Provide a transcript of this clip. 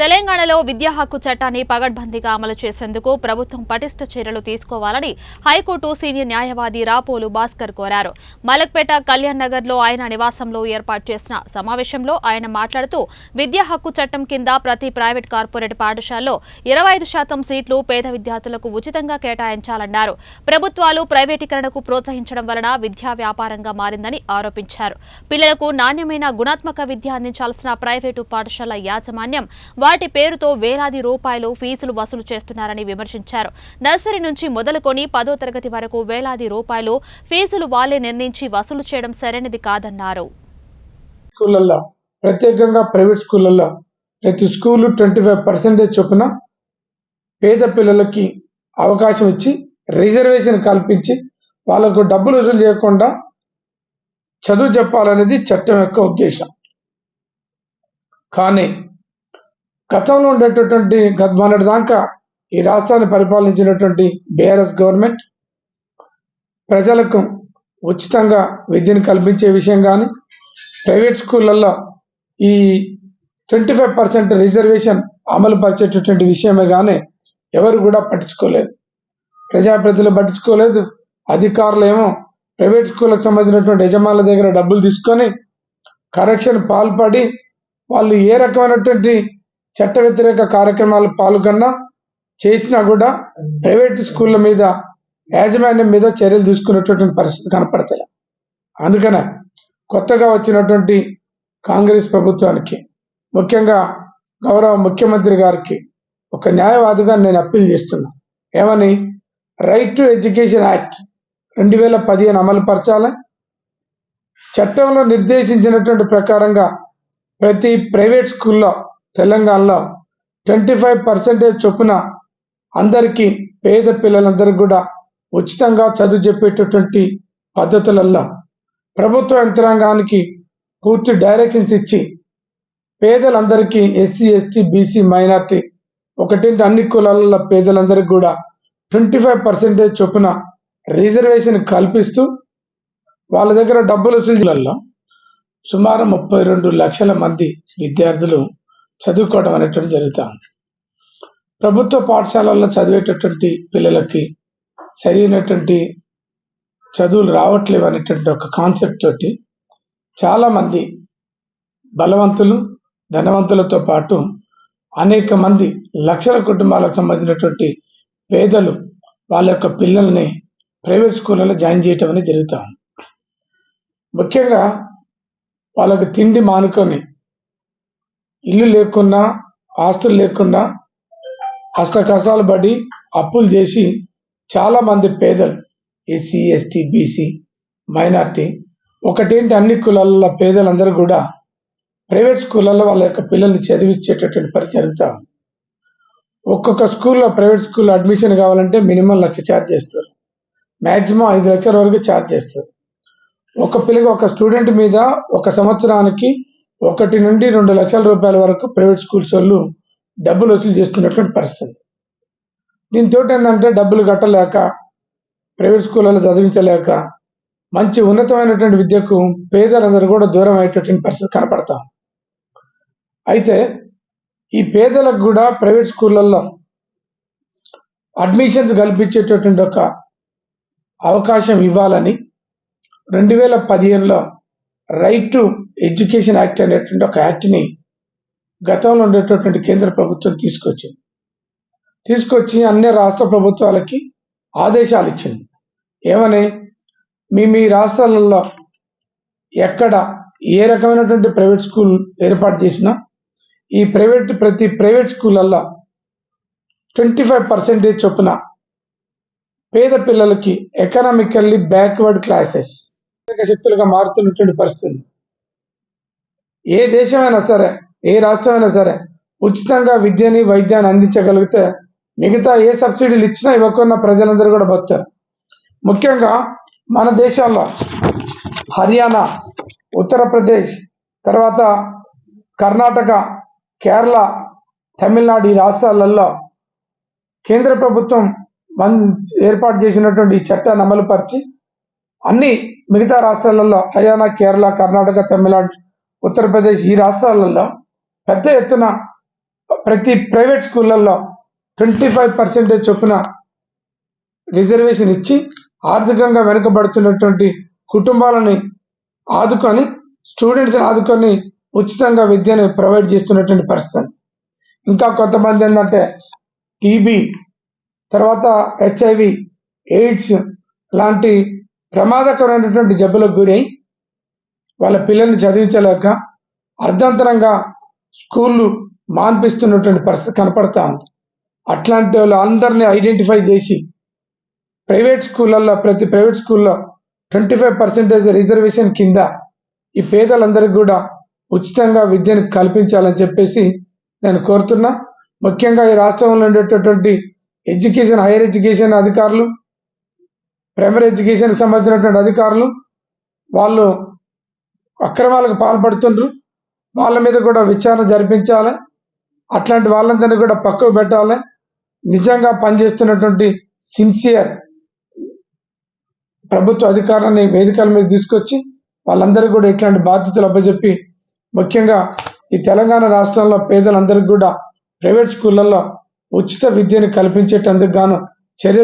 తెలంగాణలో విద్యా హక్కు చట్టాన్ని పగడ్బందీగా అమలు చేసేందుకు ప్రభుత్వం పటిష్ట చర్యలు తీసుకోవాలని హైకోర్టు సీనియర్ న్యాయవాది రాపోలు భాస్కర్ కోరారు. మలక్పేట కళ్యాణ్ నగర్ లో ఆయన నివాసంలో ఏర్పాటు చేసిన సమావేశంలో ఆయన మాట్లాడుతూ విద్యా హక్కు చట్టం కింద ప్రతి ప్రైవేట్ కార్పొరేట్ పాఠశాలలో 25% సీట్లు పేద విద్యార్థులకు ఉచితంగా కేటాయించాలన్నారు. ప్రభుత్వాలు ప్రైవేటీకరణకు ప్రోత్సహించడం వలన విద్యా వ్యాపారంగా మారిందని ఆరోపించారు. పిల్లలకు నాణ్యమైన గుణాత్మక విద్య అందించాల్సిన ప్రైవేటు పాఠశాల యాజమాన్యం వాటి పేరుతో వేలాది రూపాయలు ఫీజులు వసూలు చేస్తున్నారని విమర్శించారు. నర్సరీ నుంచి మొదలుకొని 10వ తరగతి వరకు వేలాది రూపాయలు ఫీజులు వాళ్లే నిర్ణయించి వసూలు చేయడం సరైనది కాదన్నారు. స్కూళ్ళల్లో ప్రత్యేకంగా ప్రైవేట్ స్కూళ్ళల్లో ప్రతి స్కూలు 25% చొప్పున పేద పిల్లలకి అవకాశం ఇచ్చి రిజర్వేషన్ కల్పించి వాళ్ళకు డబ్బులు వసూలు చేయకుండా చదువు చెప్పాలనేది చట్టం యొక్క ఉద్దేశం. కానీ గతంలో ఉండేటటువంటి మొన్నటి దాకా ఈ రాష్ట్రాన్ని పరిపాలించినటువంటి బీఆర్ఎస్ గవర్నమెంట్ ప్రజలకు ఉచితంగా విద్యను కల్పించే విషయం కానీ, ప్రైవేట్ స్కూళ్ళల్లో ఈ 25% రిజర్వేషన్ అమలు పరిచేటటువంటి విషయమే కానీ ఎవరు కూడా పట్టించుకోలేదు. ప్రజాప్రతినిధులు పట్టించుకోలేదు. అధికారులు ఏమో ప్రైవేట్ స్కూళ్ళకు సంబంధించినటువంటి యజమానుల దగ్గర డబ్బులు తీసుకొని కరెక్షన్ పాల్పడి వాళ్ళు ఏ రకమైనటువంటి చట్ట వ్యతిరేక కార్యక్రమాలు పాల్గొన్నా చేసినా కూడా ప్రైవేట్ స్కూళ్ళ మీద యాజమాన్యం మీద చర్యలు తీసుకునేటటువంటి పరిస్థితి కనపడతాయి. అందుకనే కొత్తగా వచ్చినటువంటి కాంగ్రెస్ ప్రభుత్వానికి, ముఖ్యంగా గౌరవ ముఖ్యమంత్రి గారికి ఒక న్యాయవాదిగా నేను అప్పీల్ చేస్తున్నా. ఏమని, రైట్ టు ఎడ్యుకేషన్ యాక్ట్ 2015 అమలు పరచాలి. చట్టంలో నిర్దేశించినటువంటి ప్రకారంగా ప్రతి ప్రైవేట్ స్కూల్లో తెలంగాణలో 25% చొప్పున అందరికీ పేద పిల్లలందరికీ కూడా ఉచితంగా చదువు చెప్పేటటువంటి పద్ధతులలో ప్రభుత్వ యంత్రాంగానికి పూర్తి డైరెక్షన్స్ ఇచ్చి పేదలందరికీ ఎస్సీ, ఎస్టీ, బీసీ, మైనార్టీ ఒకటేంటి అన్ని కులాల పేదలందరికీ కూడా 25% చొప్పున రిజర్వేషన్ కల్పిస్తూ వాళ్ళ దగ్గర డబ్బులు వసూలులలో సుమారు 32 లక్షల మంది విద్యార్థులు చదువుకోవడం అనేటువంటి జరుగుతుంది. ప్రభుత్వ పాఠశాలల్లో చదివేటటువంటి పిల్లలకి సరైనటువంటి చదువులు రావట్లేవు అనేటువంటి ఒక కాన్సెప్ట్ తోటి చాలామంది బలవంతులు, ధనవంతులతో పాటు అనేక మంది లక్షల కుటుంబాలకు సంబంధించినటువంటి పేదలు వాళ్ళ యొక్క పిల్లల్ని ప్రైవేట్ స్కూళ్ళలో జాయిన్ చేయటం అనేది జరుగుతుంది. ముఖ్యంగా వాళ్ళకి తిండి మానుకొని, ఇల్లు లేకున్నా, ఆస్తులు లేకున్నా అష్టకష్టాలు పడి అప్పులు చేసి చాలామంది పేదలు ఎస్సీ, ఎస్టీ, బీసీ, మైనార్టీ ఒకటేంటి అన్ని కులాల పేదలందరూ కూడా ప్రైవేట్ స్కూళ్ళల్లో వాళ్ళ యొక్క పిల్లల్ని చదివించేటటువంటి పరిస్థితి జరుగుతాం. ఒక్కొక్క స్కూల్లో ప్రైవేట్ స్కూల్లో అడ్మిషన్ కావాలంటే మినిమం 1 లక్ష ఛార్జ్ చేస్తారు. మ్యాక్సిమం 5 లక్షల వరకు ఛార్జ్ చేస్తారు. ఒక పిల్లకి, ఒక స్టూడెంట్ మీద ఒక సంవత్సరానికి 1 నుండి 2 లక్షల రూపాయల వరకు ప్రైవేట్ స్కూల్స్ వాళ్ళు డబ్బులు వసూలు చేస్తున్నటువంటి పరిస్థితి. దీంతో ఏంటంటే డబ్బులు కట్టలేక, ప్రైవేట్ స్కూళ్ళలో చదివించలేక మంచి ఉన్నతమైనటువంటి విద్యకు పేదలందరూ కూడా దూరం అయ్యేటటువంటి పరిస్థితి కనపడతాం. అయితే ఈ పేదలకు కూడా ప్రైవేట్ స్కూళ్ళల్లో అడ్మిషన్స్ కల్పించేటటువంటి ఒక అవకాశం ఇవ్వాలని 2015లో రైట్ టు ఎడ్యుకేషన్ యాక్ట్ అనేటువంటి ఒక యాక్ట్ని గతంలో ఉండేటటువంటి కేంద్ర ప్రభుత్వం తీసుకొచ్చి అన్ని రాష్ట్ర ప్రభుత్వాలకి ఆదేశాలు ఇచ్చింది. ఏమని, మీ రాష్ట్రాలలో ఎక్కడ ఏ రకమైనటువంటి ప్రైవేట్ స్కూల్ ఏర్పాటు చేసినా ఈ ప్రతి ప్రైవేట్ స్కూళ్ళల్లో 25% చొప్పున పేద పిల్లలకి ఎకనామికల్లీ బ్యాక్వర్డ్ క్లాసెస్ శక్తులుగా మారుతున్నటువంటి పరిస్థితి. ఏ దేశమైనా సరే, ఏ రాష్ట్రమైనా సరే ఉచితంగా విద్యని, వైద్యాన్ని అందించగలిగితే మిగతా ఏ సబ్సిడీలు ఇచ్చినా ఇవ్వకున్న ప్రజలందరూ కూడా బతారు. ముఖ్యంగా మన దేశాల్లో హర్యానా, ఉత్తరప్రదేశ్, తర్వాత కర్ణాటక, కేరళ, తమిళనాడు ఈ రాష్ట్రాలలో కేంద్ర ప్రభుత్వం ఏర్పాటు చేసినటువంటి ఈ చట్టాన్ని అమలుపరిచి అన్ని మిగతా రాష్ట్రాలలో హర్యానా, కేరళ, కర్ణాటక, తమిళనాడు, ఉత్తరప్రదేశ్ ఈ రాష్ట్రాలలో పెద్ద ఎత్తున ప్రతి ప్రైవేట్ స్కూళ్ళల్లో 25% చొప్పున రిజర్వేషన్ ఇచ్చి ఆర్థికంగా వెనుకబడుతున్నటువంటి కుటుంబాలని ఆదుకొని స్టూడెంట్స్ని ఆదుకొని ఉచితంగా విద్యను ప్రొవైడ్ చేస్తున్నటువంటి పరిస్థితి. ఇంకా కొంతమంది ఏంటంటే టీబీ, తర్వాత హెచ్ఐవి, ఎయిడ్స్ లాంటి ప్రమాదకరమైనటువంటి జబ్బులకు గురై వాళ్ళ పిల్లల్ని చదివించలేక అర్ధంతరంగా స్కూళ్ళు మాన్పిస్తున్నటువంటి పరిస్థితి కనపడతా ఉంది. అట్లాంటి వాళ్ళు అందరినీ ఐడెంటిఫై చేసి ప్రైవేట్ స్కూళ్ళల్లో ప్రతి ప్రైవేట్ స్కూల్లో 25% రిజర్వేషన్ కింద ఈ పేదలందరికీ కూడా ఉచితంగా విద్యను కల్పించాలని చెప్పేసి నేను కోరుతున్నా. ముఖ్యంగా ఈ రాష్ట్రంలో ఉండేటటువంటి ఎడ్యుకేషన్, హైయర్ ఎడ్యుకేషన్ అధికారులు, ప్రైమరీ ఎడ్యుకేషన్కి సంబంధించినటువంటి అధికారులు వాళ్ళు అక్రమాలకు పాల్పడుతుండ్రు. వాళ్ళ మీద కూడా విచారణ జరిపించాలి. అట్లాంటి వాళ్ళందరినీ కూడా పక్కకు పెట్టాలి. నిజంగా పనిచేస్తున్నటువంటి సిన్సియర్ ప్రభుత్వ అధికారులని వేదికల మీద తీసుకొచ్చి వాళ్ళందరికీ కూడా ఇట్లాంటి బాధ్యతలు అప్పచెప్పి ముఖ్యంగా ఈ తెలంగాణ రాష్ట్రంలో పేదలందరికీ కూడా ప్రైవేట్ స్కూళ్ళల్లో ఉచిత విద్యను కల్పించేటందుకు గాను చర్యలు